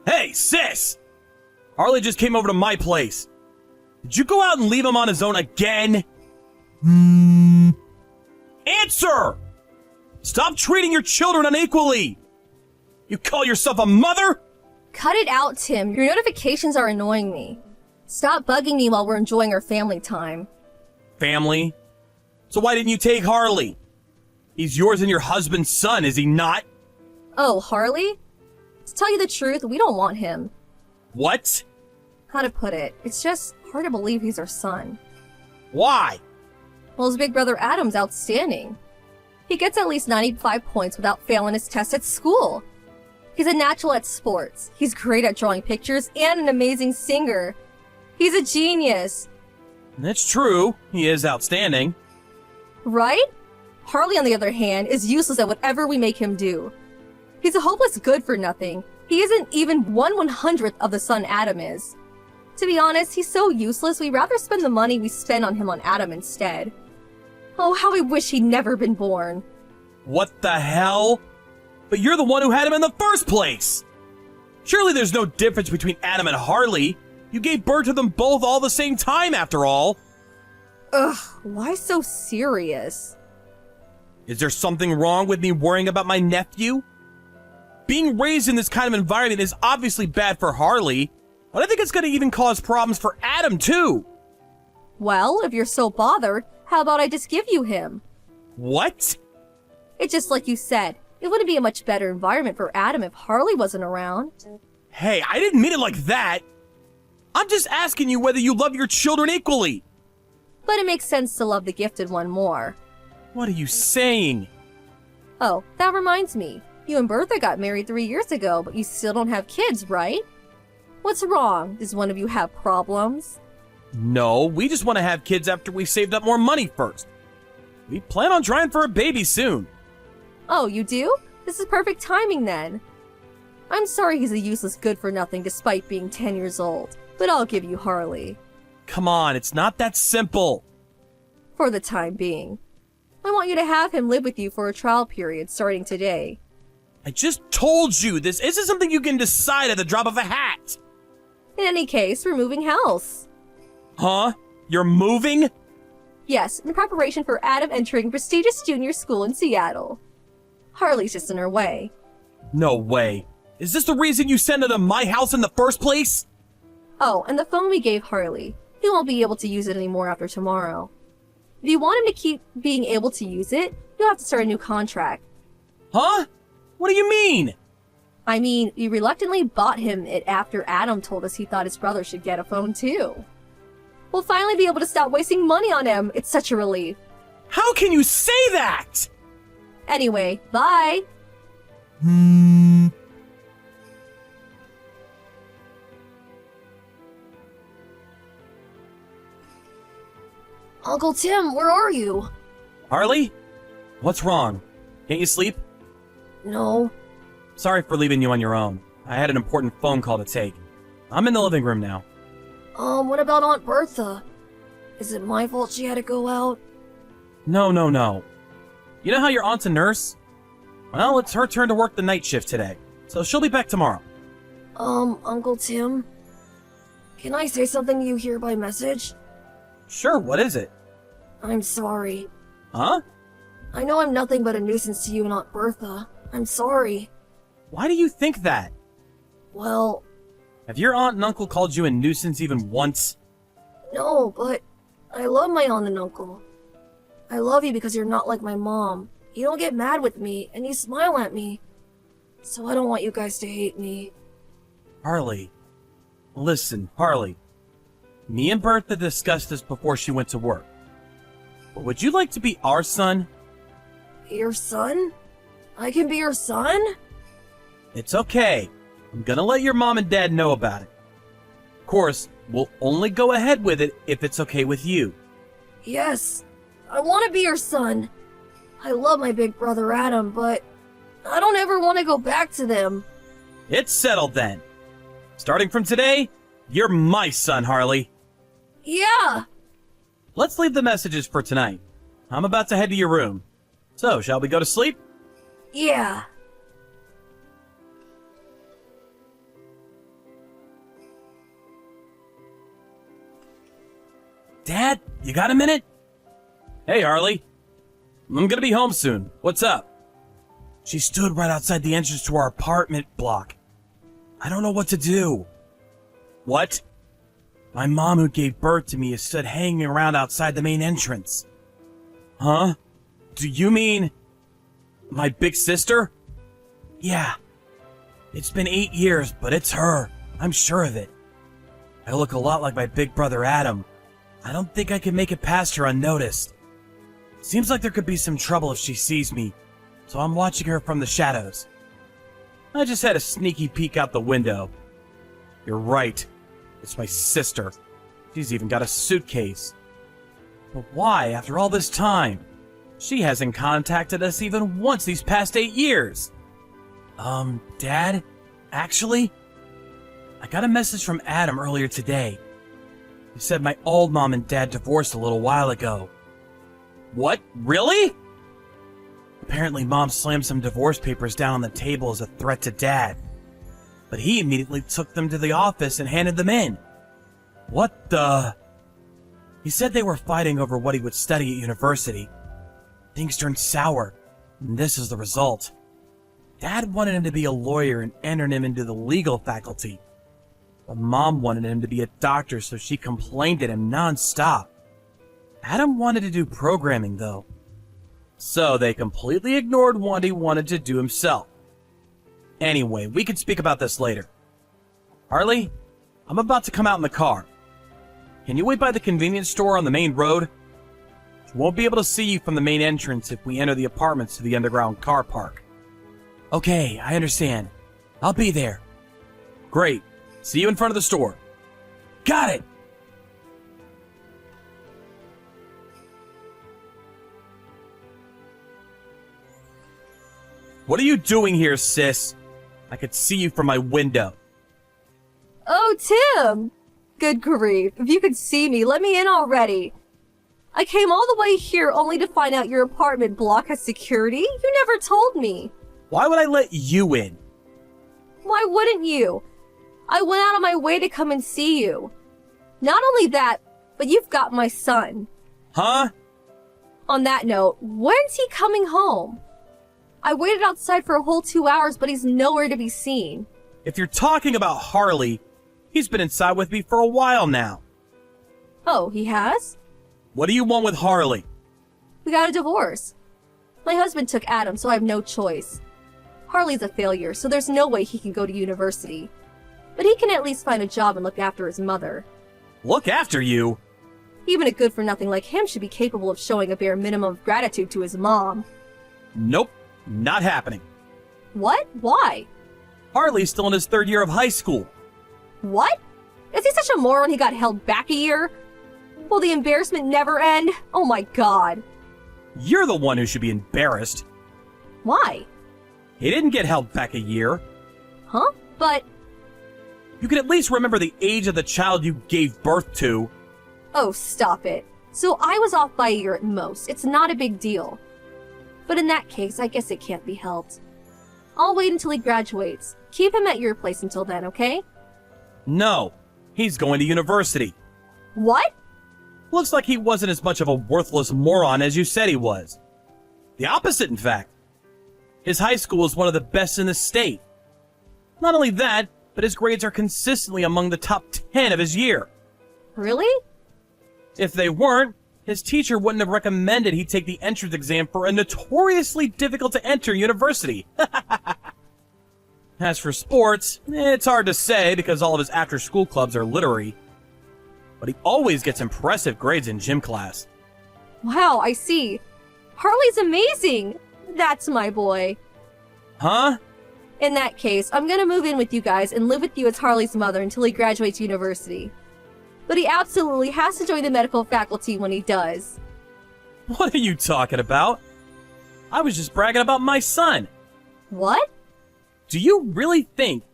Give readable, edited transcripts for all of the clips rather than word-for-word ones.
Hey, sis! Harley just came over to my place. Did you go out and leave him on his own again? Answer! Stop treating your children unequally! You call yourself a mother? Cut it out, Tim. Your notifications are annoying me. Stop bugging me while we're enjoying our family time. Family? So why didn't you take Harley? He's yours and your husband's son, is he not? Oh, Harley? To tell you the truth, we don't want him. What? How to put it? It's just hard to believe he's our son. Why? Well, his big brother Adam's outstanding. He gets at least 95 points without failing his test at school. He's a natural at sports. He's great at drawing pictures and an amazing singer. He's a genius. That's true. He is outstanding. Right? Harley, on the other hand, is useless at whatever we make him do. He's a hopeless good-for-nothing. He isn't even 1/100th of the son Adam is. To be honest, he's so useless, we'd rather spend the money we spend on him on Adam instead. Oh, how I wish he'd never been born. What the hell? But you're the one who had him in the first place! Surely there's no difference between Adam and Harley. You gave birth to them both all the same time, after all. Ugh, why so serious? Is there something wrong with me worrying about my nephew? Being raised in this kind of environment is obviously bad for Harley, but I think it's going to even cause problems for Adam, too. Well, if you're so bothered, how about I just give you him? What? It's just like you said. It wouldn't be a much better environment for Adam if Harley wasn't around. Hey, I didn't mean it like that. I'm just asking you whether you love your children equally. But it makes sense to love the gifted one more. What are you saying? Oh, that reminds me. You and Bertha got married 3 years ago, but you still don't have kids, right? What's wrong? Does one of you have problems? No, we just want to have kids after we've saved up more money first. We plan on trying for a baby soon. Oh, you do? This is perfect timing then. I'm sorry he's a useless good-for-nothing despite being 10 years old, but I'll give you Harley. Come on, it's not that simple. For the time being. I want you to have him live with you for a trial period starting today. I just told you, this isn't something you can decide at the drop of a hat. In any case, we're moving house. Huh? You're moving? Yes, in preparation for Adam entering prestigious junior school in Seattle. Harley's just in her way. No way. Is this the reason you sent her to my house in the first place? Oh, and the phone we gave Harley. He won't be able to use it anymore after tomorrow. If you want him to keep being able to use it, you'll have to start a new contract. Huh? What do you mean? I mean, we reluctantly bought him it after Adam told us he thought his brother should get a phone too. We'll finally be able to stop wasting money on him. It's such a relief. How can you say that? Anyway, bye. Uncle Tim, where are you? Harley? What's wrong? Can't you sleep? No. Sorry for leaving you on your own. I had an important phone call to take. I'm in the living room now. What about Aunt Bertha? Is it my fault she had to go out? No. You know how your aunt's a nurse? Well, it's her turn to work the night shift today, so she'll be back tomorrow. Uncle Tim? Can I say something to you here by message? Sure, what is it? I'm sorry. Huh? I know I'm nothing but a nuisance to you and Aunt Bertha. I'm sorry. Why do you think that? Well... Have your aunt and uncle called you a nuisance even once? No, but I love my aunt and uncle. I love you because you're not like my mom. You don't get mad with me, and you smile at me. So I don't want you guys to hate me. Harley. Listen, Harley. Me and Bertha discussed this before she went to work. But would you like to be our son? Your son? I can be your son? It's okay. I'm gonna let your mom and dad know about it. Of course, we'll only go ahead with it if it's okay with you. Yes, I want to be your son. I love my big brother Adam, but I don't ever want to go back to them. It's settled then. Starting from today, you're my son, Harley. Yeah! Let's leave the messages for tonight. I'm about to head to your room. So, shall we go to sleep? Yeah. Dad, you got a minute? Hey, Harley. I'm gonna be home soon. What's up? She stood right outside the entrance to our apartment block. I don't know what to do. What? My mom, who gave birth to me, is stood hanging around outside the main entrance. Huh? Do you mean my big sister? Yeah. It's been 8 years, but it's her. I'm sure of it. I look a lot like my big brother Adam. I don't think I can make it past her unnoticed. Seems like there could be some trouble if she sees me, so I'm watching her from the shadows. I just had a sneaky peek out the window. You're right. It's my sister. She's even got a suitcase. But why, after all this time? She hasn't contacted us even once these past 8 years. Dad? Actually, I got a message from Adam earlier today. He said my old mom and dad divorced a little while ago. What? Really? Apparently, Mom slammed some divorce papers down on the table as a threat to Dad. But he immediately took them to the office and handed them in. What the... He said they were fighting over what he would study at university. Things turned sour, and this is the result. Dad wanted him to be a lawyer and entered him into the legal faculty. But Mom wanted him to be a doctor, so she complained at him non-stop. Adam wanted to do programming, though. So they completely ignored what he wanted to do himself. Anyway, we can speak about this later. Harley, I'm about to come out in the car. Can you wait by the convenience store on the main road? We won't be able to see you from the main entrance if we enter the apartments to the underground car park. Okay, I understand. I'll be there. Great. See you in front of the store. Got it! What are you doing here, sis? I could see you from my window. Oh, Tim! Good grief. If you could see me, let me in already. I came all the way here only to find out your apartment block has security? You never told me. Why would I let you in? Why wouldn't you? I went out of my way to come and see you. Not only that, but you've got my son. Huh? On that note, when's he coming home? I waited outside for a whole 2 hours, but he's nowhere to be seen. If you're talking about Harley, he's been inside with me for a while now. Oh, he has? What do you want with Harley? We got a divorce. My husband took Adam, so I have no choice. Harley's a failure, so there's no way he can go to university. But he can at least find a job and look after his mother. Look after you? Even a good-for-nothing like him should be capable of showing a bare minimum of gratitude to his mom. Nope, not happening. What? Why? Harley's still in his 3rd year of high school. What? Is he such a moron he got held back a year? Will the embarrassment never end? Oh my god. You're the one who should be embarrassed. Why? He didn't get held back a year. Huh? But... You can at least remember the age of the child you gave birth to. Oh, stop it. So I was off by a year at most. It's not a big deal. But in that case, I guess it can't be helped. I'll wait until he graduates. Keep him at your place until then, okay? No, he's going to university. What? Looks like he wasn't as much of a worthless moron as you said he was. The opposite, in fact. His high school is one of the best in the state. Not only that, but his grades are consistently among the top 10 of his year. Really? If they weren't, his teacher wouldn't have recommended he take the entrance exam for a notoriously difficult to enter university. As for sports, it's hard to say because all of his after-school clubs are literary. But he always gets impressive grades in gym class. Wow, I see. Harley's amazing. That's my boy. Huh? In that case, I'm gonna move in with you guys and live with you as Harley's mother until he graduates university. But he absolutely has to join the medical faculty when he does. What are you talking about? I was just bragging about my son. What? Do you really think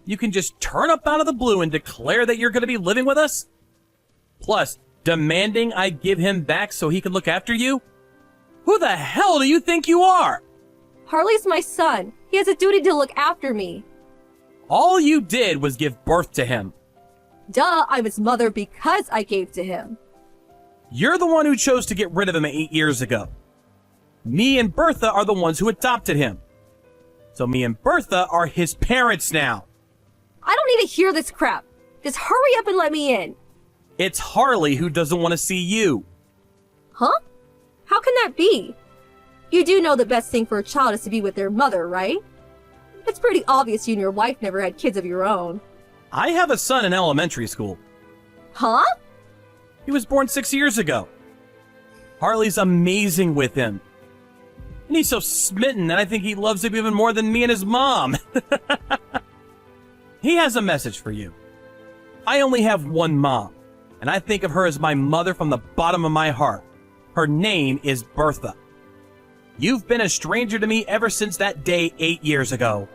you can just turn up out of the blue and declare that you're going to be living with us? Plus, demanding I give him back so he can look after you? Who the hell do you think you are? Harley's my son. He has a duty to look after me. All you did was give birth to him. Duh, I'm his mother because I gave to him. You're the one who chose to get rid of him 8 years ago. Me and Bertha are the ones who adopted him. So me and Bertha are his parents now. I don't need to hear this crap. Just hurry up and let me in. It's Harley who doesn't want to see you. Huh? How can that be? You do know the best thing for a child is to be with their mother, right? It's pretty obvious you and your wife never had kids of your own. I have a son in elementary school. Huh? He was born 6 years ago. Harley's amazing with him. And he's so smitten that I think he loves him even more than me and his mom. He has a message for you. I only have one mom, and I think of her as my mother from the bottom of my heart. Her name is Bertha. You've been a stranger to me ever since that day 8 years ago.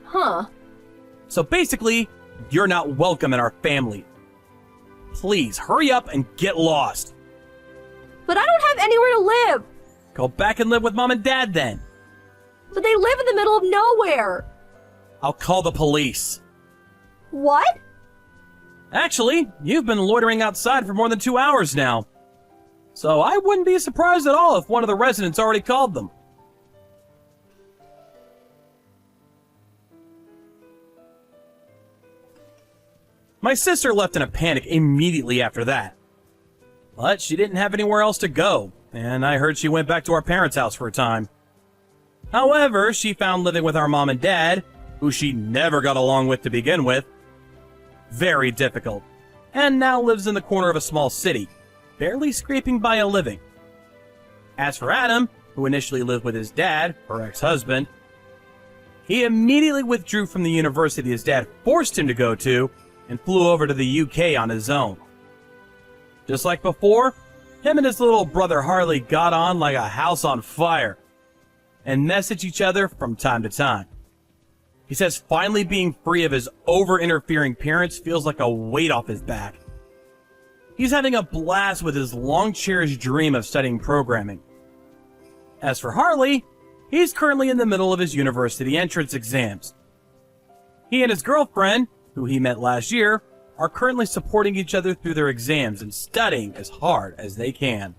Huh. So basically, you're not welcome in our family. Please, hurry up and get lost. But I don't have anywhere to live. Go back and live with Mom and Dad then. But they live in the middle of nowhere. I'll call the police. What? Actually, you've been loitering outside for more than 2 hours now. So I wouldn't be surprised at all if one of the residents already called them. My sister left in a panic immediately after that. But she didn't have anywhere else to go, and I heard she went back to our parents' house for a time. However, she found living with our mom and dad, who she never got along with to begin with, very difficult, and now lives in the corner of a small city, barely scraping by a living. As for Adam, who initially lived with his dad, her ex-husband, he immediately withdrew from the university his dad forced him to go to and flew over to the UK on his own. Just like before, him and his little brother Harley got on like a house on fire and message each other from time to time. He says finally being free of his over-interfering parents feels like a weight off his back. He's having a blast with his long-cherished dream of studying programming. As for Harley, he's currently in the middle of his university entrance exams. He and his girlfriend, who he met last year, are currently supporting each other through their exams and studying as hard as they can.